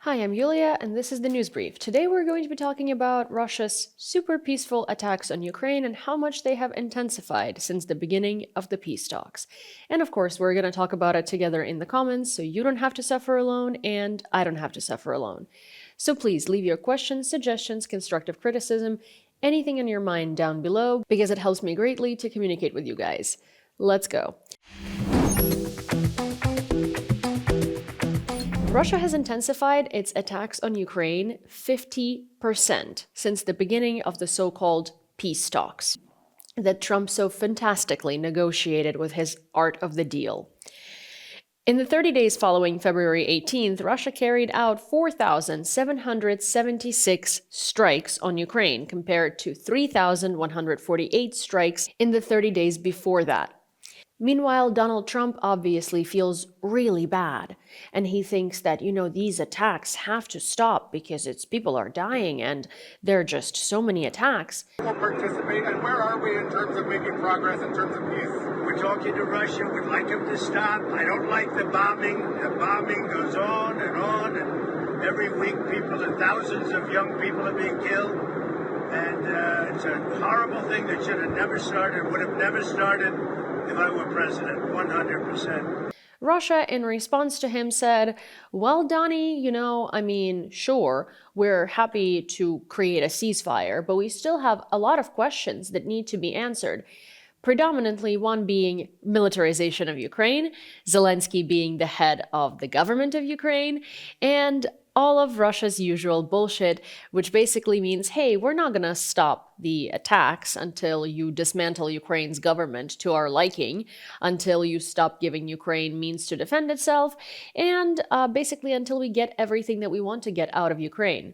Hi, I'm Yulia, and this is the News Brief. Today we're going to be talking about Russia's super peaceful attacks on Ukraine and how much they have intensified since the beginning of the peace talks. And of course, we're going to talk about it together in the comments, so you don't have to suffer alone, and I don't have to suffer alone. So please leave your questions, suggestions, constructive criticism, anything in your mind down below, because it helps me greatly to communicate with you guys. Let's go. Russia has intensified its attacks on Ukraine 50% since the beginning of the so-called peace talks that Trump so fantastically negotiated with his art of the deal. In the 30 days following February 18th, Russia carried out 4,776 strikes on Ukraine, compared to 3,148 strikes in the 30 days before that. Meanwhile, Donald Trump obviously feels really bad, and he thinks that, these attacks have to stop because people are dying and there are just so many attacks. We'll participate, and where are we in terms of making progress in terms of peace? We're talking to Russia. We'd like them to stop. I don't like the bombing. The bombing goes on, and every week thousands of young people are being killed. And it's a horrible thing that should have never started, would have never started if I were president, 100%. Russia, in response to him, said, well, Donnie, sure, we're happy to create a ceasefire, but we still have a lot of questions that need to be answered. Predominantly one being militarization of Ukraine, Zelensky being the head of the government of Ukraine, and all of Russia's usual bullshit, which basically means, hey, we're not gonna stop the attacks until you dismantle Ukraine's government to our liking, until you stop giving Ukraine means to defend itself, and basically until we get everything that we want to get out of Ukraine.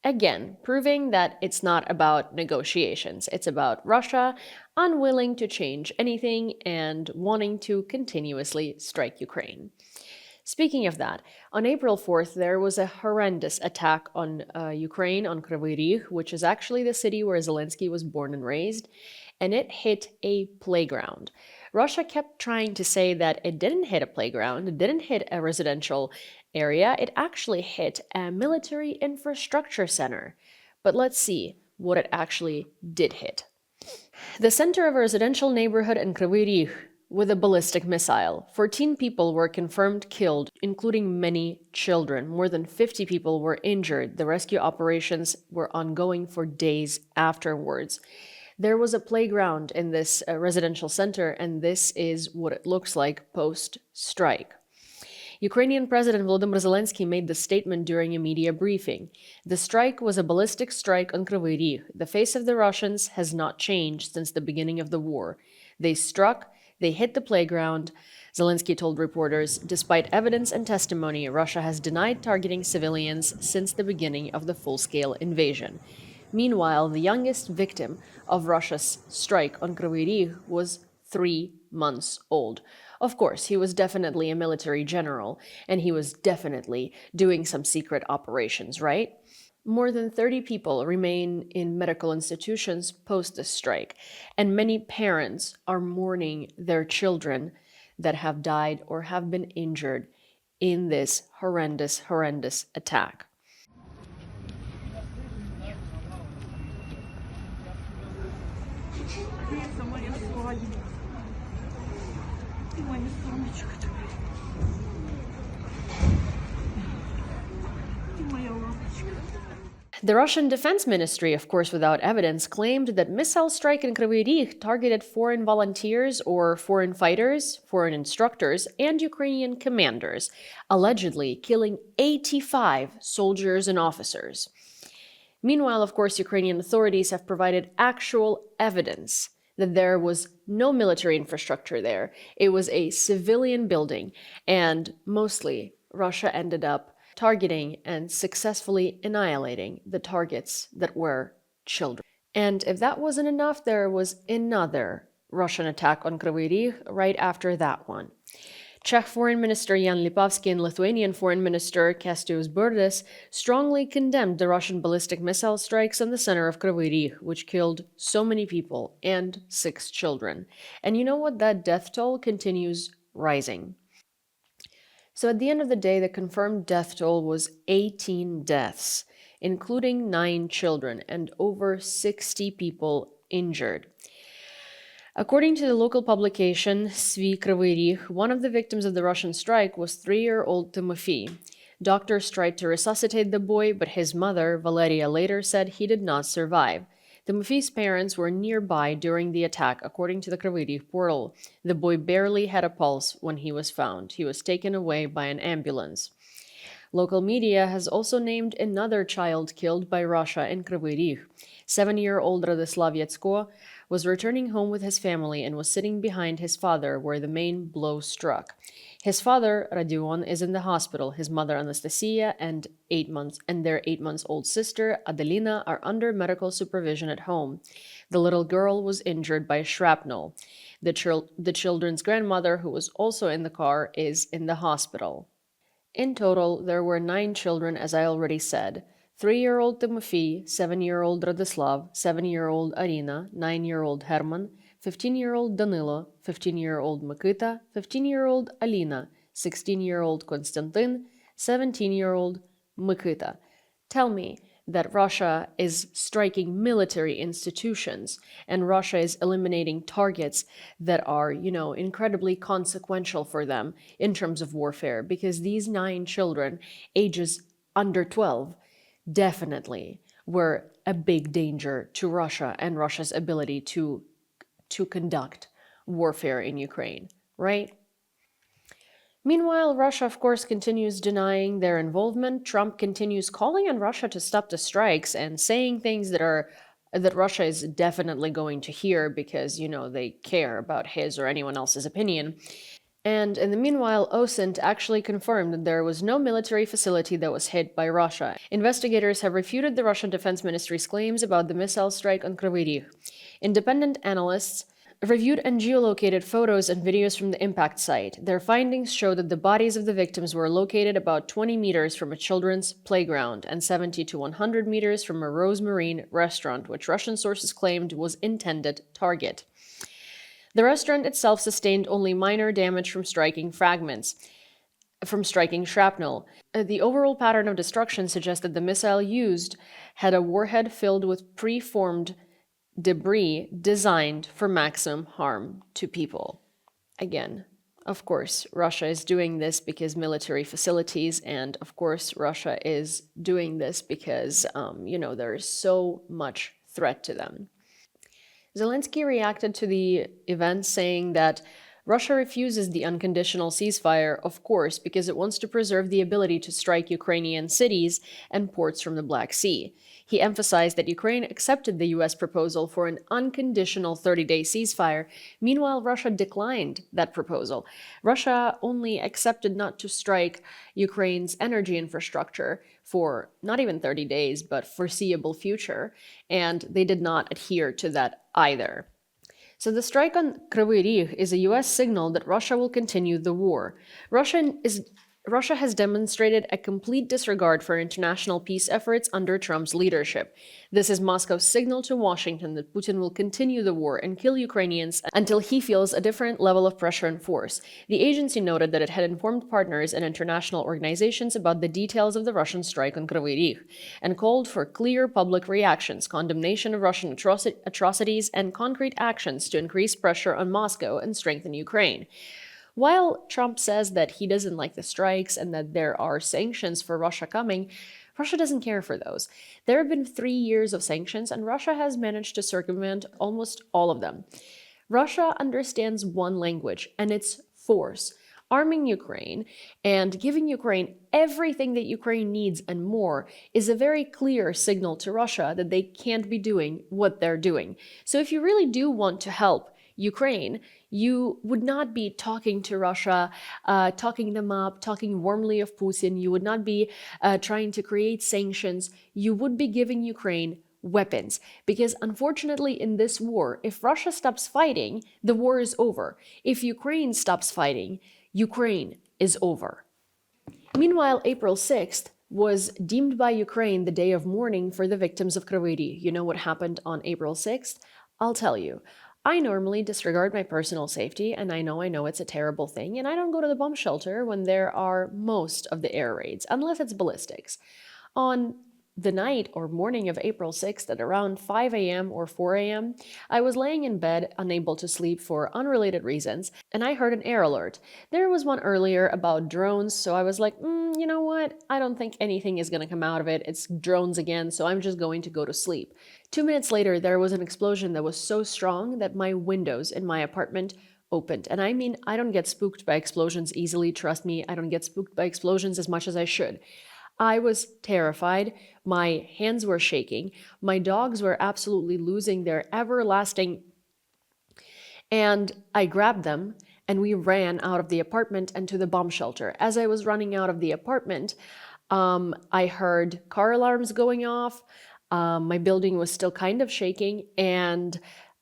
Again, proving that it's not about negotiations. It's about Russia unwilling to change anything and wanting to continuously strike Ukraine. Speaking of that, on April 4th, there was a horrendous attack on Ukraine, on Kryvyi Rih, which is actually the city where Zelensky was born and raised, and it hit a playground. Russia kept trying to say that it didn't hit a playground, it didn't hit a residential area, it actually hit a military infrastructure center. But let's see what it actually did hit. The center of a residential neighborhood in Kryvyi Rih with a ballistic missile. 14 people were confirmed killed, including many children. More than 50 people were injured. The rescue operations were ongoing for days afterwards. There was a playground in this residential center, and this is what it looks like post-strike. Ukrainian President Volodymyr Zelensky made the statement during a media briefing. The strike was a ballistic strike on Kryvyi Rih. The face of the Russians has not changed since the beginning of the war. They struck, they hit the playground, Zelensky told reporters. Despite evidence and testimony, Russia has denied targeting civilians since the beginning of the full-scale invasion. Meanwhile, the youngest victim of Russia's strike on Kryvyi Rih was 3 months old. Of course, he was definitely a military general, and he was definitely doing some secret operations, right? More than 30 people remain in medical institutions post the strike, and many parents are mourning their children that have died or have been injured in this horrendous attack. The Russian Defense Ministry, of course without evidence, claimed that missile strike in Kryvyi Rih targeted foreign volunteers or foreign fighters, foreign instructors, and Ukrainian commanders, allegedly killing 85 soldiers and officers. Meanwhile, of course, Ukrainian authorities have provided actual evidence that there was no military infrastructure there. It was a civilian building, and mostly Russia ended up targeting and successfully annihilating the targets that were children. And if that wasn't enough, there was another Russian attack on Kryvyi Rih right after that one. Czech Foreign Minister Jan Lipavsky and Lithuanian Foreign Minister Kęstutis Burdas strongly condemned the Russian ballistic missile strikes on the center of Kryvyi Rih, which killed so many people and 6 children. And you know what? That death toll continues rising. So at the end of the day, the confirmed death toll was 18 deaths, including 9 children and over 60 people injured. According to the local publication Kryvyi Rih, one of the victims of the Russian strike was 3-year-old Timofey. Doctors tried to resuscitate the boy, but his mother, Valeria, later said he did not survive. Timofey's parents were nearby during the attack, according to the Kryvyi Rih portal. The boy barely had a pulse when he was found. He was taken away by an ambulance. Local media has also named another child killed by Russia in Kryvyi Rih. 7-year-old Radoslav Yetsko was returning home with his family and was sitting behind his father where the main blow struck. His father, Rodion, is in the hospital. His mother, Anastasia, and their 8-month-old sister, Adelina, are under medical supervision at home. The little girl was injured by shrapnel. The children's grandmother, who was also in the car, is in the hospital. In total, there were 9 children, as I already said. 3-year-old Timofey, 7-year-old Radoslav, 7-year-old Arina, 9-year-old Herman, 15-year-old Danilo, 15-year-old Mikita, 15-year-old Alina, 16-year-old Konstantin, 17-year-old Mikita. Tell me that Russia is striking military institutions and Russia is eliminating targets that are, incredibly consequential for them in terms of warfare, because these 9 children, ages under 12, definitely were a big danger to Russia and Russia's ability to conduct warfare in Ukraine, right? Meanwhile, Russia, of course, continues denying their involvement. Trump continues calling on Russia to stop the strikes and saying things that Russia is definitely going to hear because, they care about his or anyone else's opinion. And in the meanwhile, OSINT actually confirmed that there was no military facility that was hit by Russia. Investigators have refuted the Russian Defense Ministry's claims about the missile strike on Kryvyi Rih. Independent analysts reviewed and geolocated photos and videos from the impact site. Their findings show that the bodies of the victims were located about 20 meters from a children's playground and 70 to 100 meters from a Rose Marine restaurant, which Russian sources claimed was intended target. The restaurant itself sustained only minor damage from striking shrapnel. The overall pattern of destruction suggests that the missile used had a warhead filled with preformed debris designed for maximum harm to people. Again, of course, Russia is doing this because military facilities, and of course, Russia is doing this because, there is so much threat to them. Zelensky reacted to the event saying that Russia refuses the unconditional ceasefire, of course, because it wants to preserve the ability to strike Ukrainian cities and ports from the Black Sea. He emphasized that Ukraine accepted the U.S. proposal for an unconditional 30-day ceasefire. Meanwhile, Russia declined that proposal. Russia only accepted not to strike Ukraine's energy infrastructure for not even 30 days, but foreseeable future, and they did not adhere to that either. So the strike on Kryvyi Rih is a U.S. signal that Russia will continue the war. Russia has demonstrated a complete disregard for international peace efforts under Trump's leadership. This is Moscow's signal to Washington that Putin will continue the war and kill Ukrainians until he feels a different level of pressure and force. The agency noted that it had informed partners and international organizations about the details of the Russian strike on Kryvyi Rih and called for clear public reactions, condemnation of Russian atrocities, and concrete actions to increase pressure on Moscow and strengthen Ukraine. While Trump says that he doesn't like the strikes and that there are sanctions for Russia coming, Russia doesn't care for those. There have been 3 years of sanctions, and Russia has managed to circumvent almost all of them. Russia understands one language, and it's force. Arming Ukraine and giving Ukraine everything that Ukraine needs and more is a very clear signal to Russia that they can't be doing what they're doing. So if you really do want to help Ukraine, you would not be talking to Russia, talking them up, talking warmly of Putin. You would not be trying to create sanctions. You would be giving Ukraine weapons. Because unfortunately in this war, if Russia stops fighting, the war is over. If Ukraine stops fighting, Ukraine is over. Meanwhile, April 6th was deemed by Ukraine the day of mourning for the victims of Kryvyi Rih. You know what happened on April 6th? I'll tell you. I normally disregard my personal safety, and I know it's a terrible thing, and I don't go to the bomb shelter when there are most of the air raids, unless it's ballistics. On the night or morning of April 6th at around 5 a.m. or 4 a.m., I was laying in bed, unable to sleep for unrelated reasons, and I heard an air alert. There was one earlier about drones, so I was like, you know what? I don't think anything is going to come out of it. It's drones again, so I'm just going to go to sleep. 2 minutes later, there was an explosion that was so strong that my windows in my apartment opened. And I mean, I don't get spooked by explosions easily, trust me. I don't get spooked by explosions as much as I should. I was terrified. My hands were shaking. My dogs were absolutely losing their everlasting. And I grabbed them and we ran out of the apartment and to the bomb shelter. As I was running out of the apartment, I heard car alarms going off. My building was still kind of shaking, and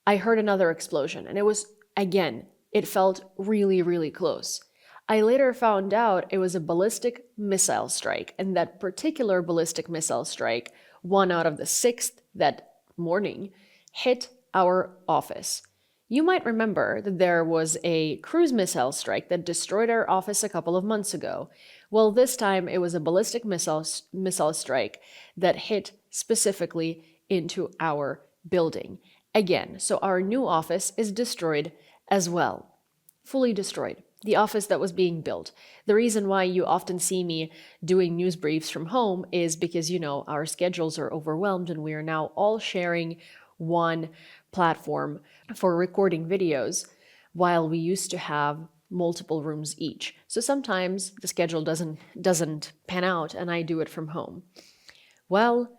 I heard another explosion. And it was, again, it felt really, really close. I later found out it was a ballistic missile strike, and that particular ballistic missile strike, one out of the 6th that morning, hit our office. You might remember that there was a cruise missile strike that destroyed our office a couple of months ago. Well, this time it was a ballistic missile strike that hit specifically into our building. Again, so our new office is destroyed as well. Fully destroyed. The office that was being built. The reason why you often see me doing news briefs from home is because, our schedules are overwhelmed and we are now all sharing one platform for recording videos, while we used to have multiple rooms each. So sometimes the schedule doesn't pan out and I do it from home. Well,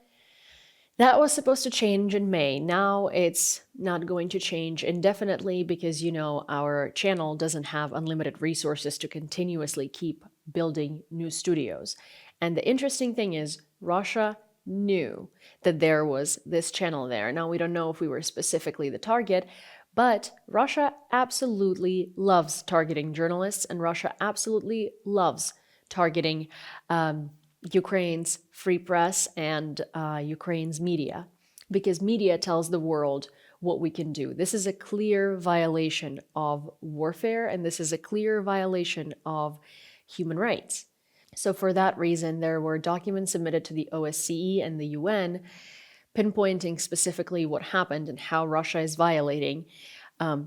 that was supposed to change in May. Now it's not going to change indefinitely because, our channel doesn't have unlimited resources to continuously keep building new studios. And the interesting thing is, Russia knew that there was this channel there. Now, we don't know if we were specifically the target, but Russia absolutely loves targeting journalists, and Russia absolutely loves targeting Ukraine's free press and Ukraine's media, because media tells the world what we can do. This is a clear violation of warfare, and this is a clear violation of human rights. So for that reason, there were documents submitted to the OSCE and the UN pinpointing specifically what happened and how Russia is violating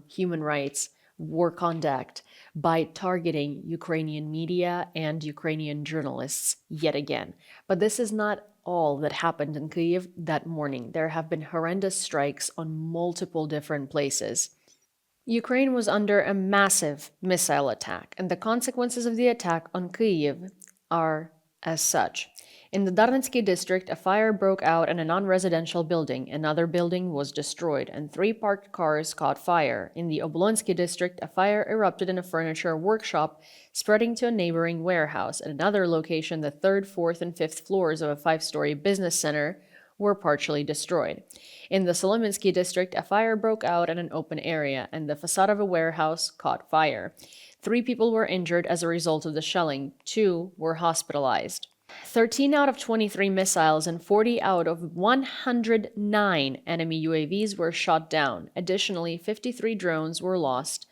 human rights, war conduct, by targeting Ukrainian media and Ukrainian journalists yet again. But this is not all that happened in Kiev that morning. There have been horrendous strikes on multiple different places. Ukraine was under a massive missile attack, and the consequences of the attack on Kyiv are as such. In the Darnitsky district, a fire broke out in a non-residential building. Another building was destroyed, and 3 parked cars caught fire. In the Oblonsky district, a fire erupted in a furniture workshop, spreading to a neighboring warehouse. At another location, the 3rd, 4th, and 5th floors of a 5-story business center were partially destroyed. In the Solominsky district, a fire broke out in an open area, and the facade of a warehouse caught fire. 3 people were injured as a result of the shelling. 2 were hospitalized. 13 out of 23 missiles and 40 out of 109 enemy UAVs were shot down. Additionally, 53 drones were lost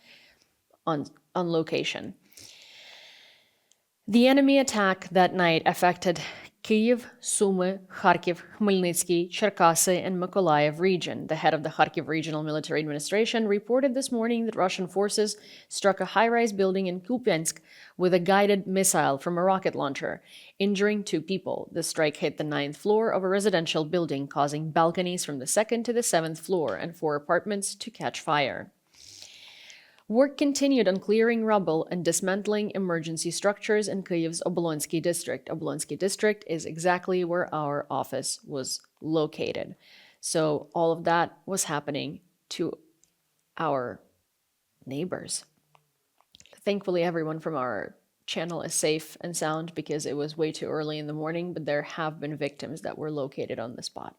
on location. The enemy attack that night affected Kyiv, Sumy, Kharkiv, Khmelnytsky, Cherkasy, and Mykolaiv region. The head of the Kharkiv Regional Military Administration reported this morning that Russian forces struck a high-rise building in Kupiansk with a guided missile from a rocket launcher, injuring 2 people. The strike hit the 9th floor of a residential building, causing balconies from the 2nd to the 7th floor and 4 apartments to catch fire. Work continued on clearing rubble and dismantling emergency structures in Kyiv's Oblonsky district. Oblonsky district is exactly where our office was located. So all of that was happening to our neighbors. Thankfully, everyone from our channel is safe and sound because it was way too early in the morning, but there have been victims that were located on the spot.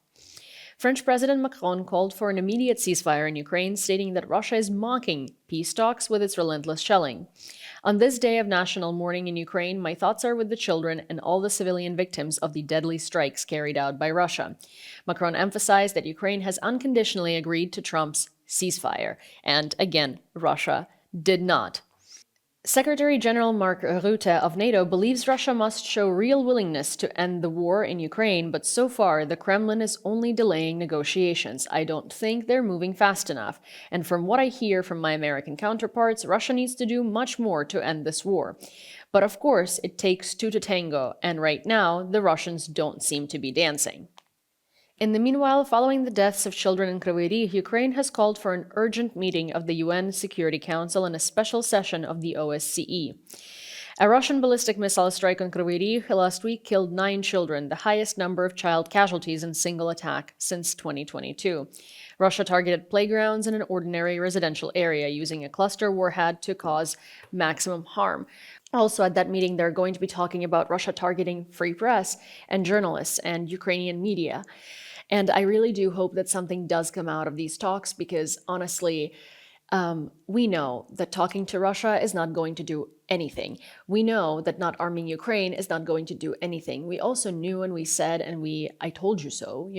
French President Macron called for an immediate ceasefire in Ukraine, stating that Russia is mocking peace talks with its relentless shelling. On this day of national mourning in Ukraine, my thoughts are with the children and all the civilian victims of the deadly strikes carried out by Russia. Macron emphasized that Ukraine has unconditionally agreed to Trump's ceasefire. And again, Russia did not. Secretary General Mark Rutte of NATO believes Russia must show real willingness to end the war in Ukraine, but so far the Kremlin is only delaying negotiations. I don't think they're moving fast enough. And from what I hear from my American counterparts, Russia needs to do much more to end this war. But of course, it takes two to tango, and right now, the Russians don't seem to be dancing. In the meanwhile, following the deaths of children in Kryvyi Rih, Ukraine has called for an urgent meeting of the UN Security Council and a special session of the OSCE. A Russian ballistic missile strike on Kryvyi Rih last week killed 9 children, the highest number of child casualties in a single attack since 2022. Russia targeted playgrounds in an ordinary residential area using a cluster warhead to cause maximum harm. Also, at that meeting, they're going to be talking about Russia targeting free press and journalists and Ukrainian media. And I really do hope that something does come out of these talks because, honestly, we know that talking to Russia is not going to do anything. We know that not arming Ukraine is not going to do anything. We also knew and we said, and I told you so,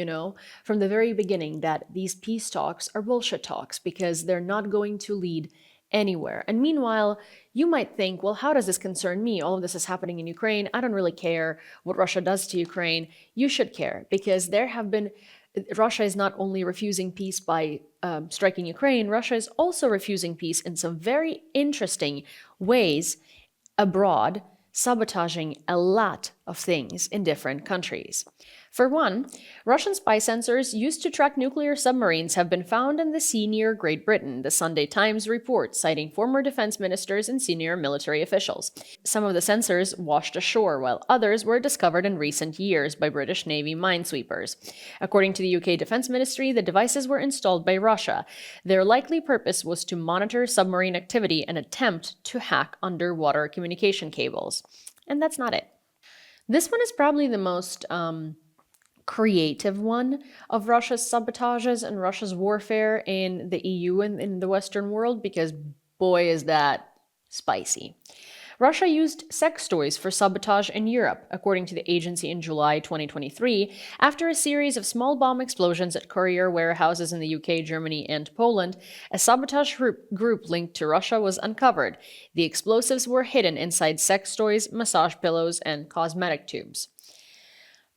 from the very beginning that these peace talks are bullshit talks because they're not going to lead anywhere. And meanwhile, you might think, well, how does this concern me? All of this is happening in Ukraine. I don't really care what Russia does to Ukraine. You should care because Russia is not only refusing peace by striking Ukraine, Russia is also refusing peace in some very interesting ways abroad, sabotaging a lot of things in different countries. For one, Russian spy sensors used to track nuclear submarines have been found in the sea near Great Britain, the Sunday Times reports, citing former defense ministers and senior military officials. Some of the sensors washed ashore, while others were discovered in recent years by British Navy minesweepers. According to the UK Defense Ministry, the devices were installed by Russia. Their likely purpose was to monitor submarine activity and attempt to hack underwater communication cables. And that's not it. This one is probably the most creative one of Russia's sabotages and Russia's warfare in the EU and in the Western world because boy is that spicy. Russia used sex toys for sabotage in Europe, according to the agency in July 2023, after a series of small bomb explosions at courier warehouses in the UK, Germany, and Poland. A sabotage group linked to Russia was uncovered. The explosives were hidden inside sex toys, massage pillows, and cosmetic tubes.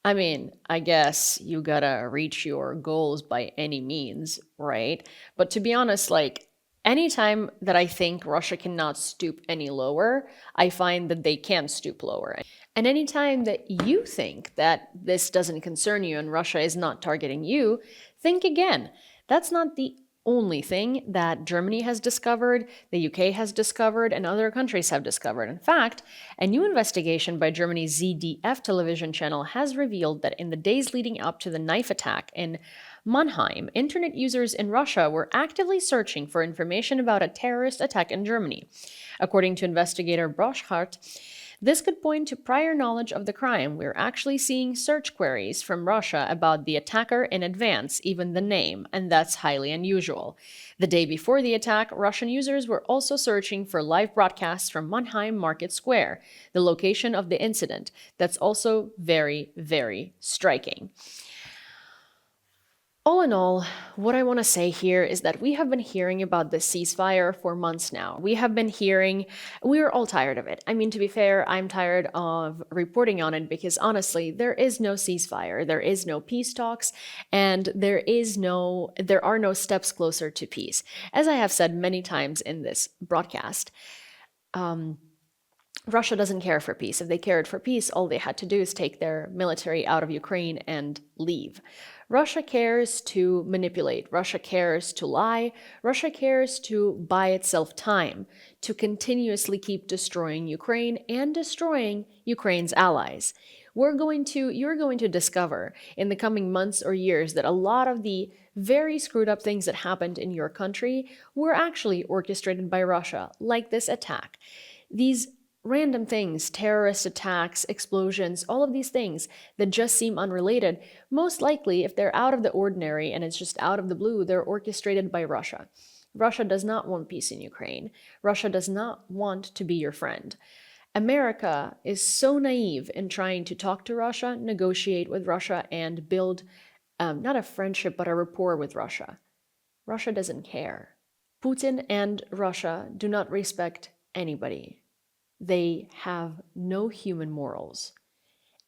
I mean, I guess you gotta reach your goals by any means, right? But to be honest, anytime that I think Russia cannot stoop any lower, I find that they can stoop lower. And anytime that you think that this doesn't concern you and Russia is not targeting you, think again. That's not the only thing that Germany has discovered, the UK has discovered, and other countries have discovered. In fact, a new investigation by Germany's ZDF television channel has revealed that in the days leading up to the knife attack in Mannheim, internet users in Russia were actively searching for information about a terrorist attack in Germany. According to investigator Broschart, this could point to prior knowledge of the crime. We're actually seeing search queries from Russia about the attacker in advance, even the name, and that's highly unusual. The day before the attack, Russian users were also searching for live broadcasts from Mannheim Market Square, the location of the incident. That's also very, very striking. All in all, what I want to say here is that we have been hearing about the ceasefire for months now. We are all tired of it. I mean, to be fair, I'm tired of reporting on it because honestly, there is no ceasefire, there is no peace talks, and there are no steps closer to peace. As I have said many times in this broadcast, Russia doesn't care for peace. If they cared for peace, all they had to do is take their military out of Ukraine and leave. Russia cares to manipulate. Russia cares to lie. Russia cares to buy itself time to continuously keep destroying Ukraine and destroying Ukraine's allies. You're going to discover in the coming months or years that a lot of the very screwed up things that happened in your country were actually orchestrated by Russia, like this attack. These random things, terrorist attacks, explosions, all of these things that just seem unrelated, most likely, if they're out of the ordinary and it's just out of the blue, they're orchestrated by Russia. Russia does not want peace in Ukraine. Russia does not want to be your friend. America is so naive in trying to talk to Russia, negotiate with Russia, and build not a friendship, but a rapport with Russia. Russia doesn't care. Putin and Russia do not respect anybody. They have no human morals,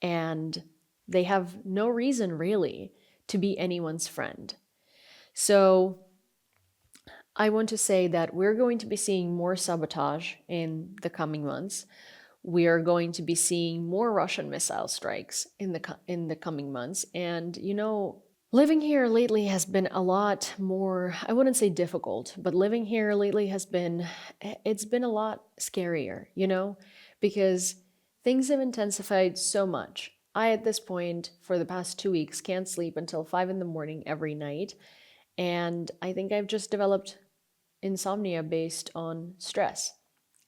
and they have no reason really to be anyone's friend. So I want to say that we're going to be seeing more sabotage in the coming months. We are going to be seeing more Russian missile strikes in the coming months. And living here lately has been a lot more, I wouldn't say difficult, but living here lately it's been a lot scarier, because things have intensified so much. I, at this point, for the past 2 weeks, can't sleep until 5 in the morning every night. And I think I've just developed insomnia based on stress.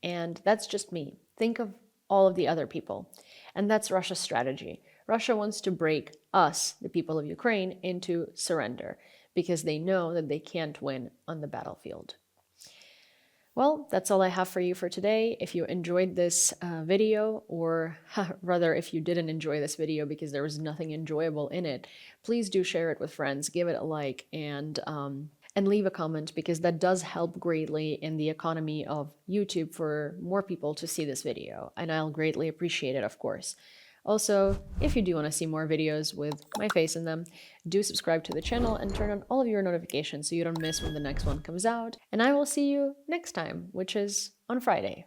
And that's just me. Think of all of the other people. And that's Russia's strategy. Russia wants to break us, the people of Ukraine, into surrender because they know that they can't win on the battlefield. Well, that's all I have for you for today. If you enjoyed this video, or rather if you didn't enjoy this video because there was nothing enjoyable in it, please do share it with friends, give it a like, and leave a comment, because that does help greatly in the economy of YouTube for more people to see this video, and I'll greatly appreciate it, of course. Also, if you do want to see more videos with my face in them, do subscribe to the channel and turn on all of your notifications so you don't miss when the next one comes out. And I will see you next time, which is on Friday.